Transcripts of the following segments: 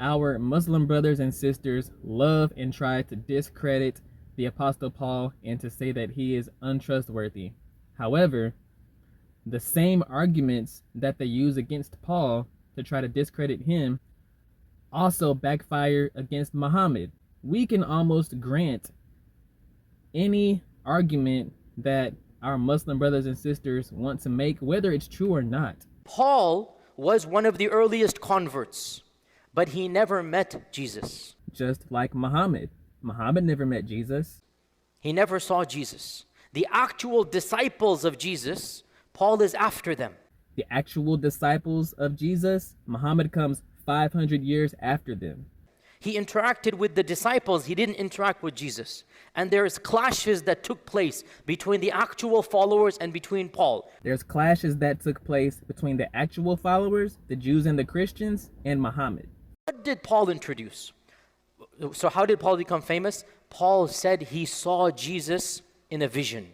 Our Muslim brothers and sisters love and try to discredit the Apostle Paul and to say that he is untrustworthy. However, the same arguments that they use against Paul to try to discredit him also backfire against Muhammad. We can almost grant any argument that our Muslim brothers and sisters want to make, whether it's true or not. Paul was one of the earliest converts, but he never met Jesus. Just like Muhammad. Muhammad never met Jesus. He never saw Jesus. The actual disciples of Jesus, Paul is after them. The actual disciples of Jesus, Muhammad comes 500 years after them. He interacted with the disciples, he didn't interact with Jesus. And there's clashes that took place between the actual followers and between Paul. There's clashes that took place between the actual followers, the Jews and the Christians, and Muhammad. What did Paul introduce? So how did Paul become famous? Paul said he saw Jesus in a vision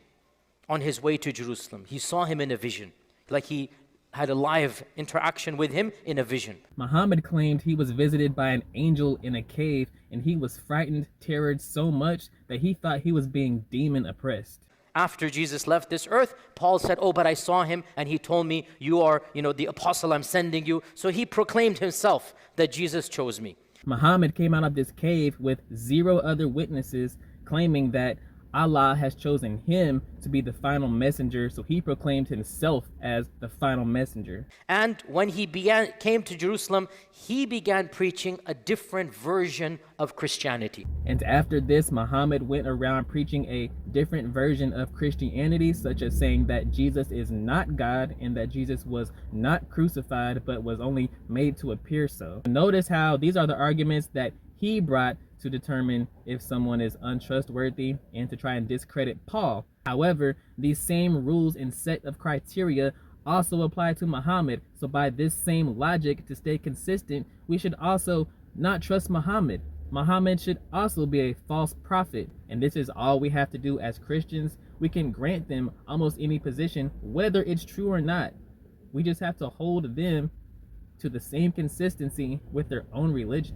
on his way to Jerusalem. He saw him in a vision, like he had a live interaction with him in a vision. Muhammad claimed he was visited by an angel in a cave, and he was frightened, terrored so much that he thought he was being demon oppressed. After Jesus left this earth, Paul said, oh, but I saw him and he told me, you are, the apostle I'm sending you. So he proclaimed himself that Jesus chose me. Muhammad came out of this cave with 0 other witnesses, claiming that Allah has chosen him to be the final messenger, so he proclaimed himself as the final messenger. And when he came to Jerusalem, he began preaching a different version of Christianity. And after this, Muhammad went around preaching a different version of Christianity, such as saying that Jesus is not God and that Jesus was not crucified, but was only made to appear so. Notice how these are the arguments that he brought to determine if someone is untrustworthy and to try and discredit Paul. However, these same rules and set of criteria also apply to Muhammad. So by this same logic, to stay consistent, we should also not trust Muhammad. Muhammad should also be a false prophet. And this is all we have to do as Christians. We can grant them almost any position, whether it's true or not. We just have to hold them to the same consistency with their own religion.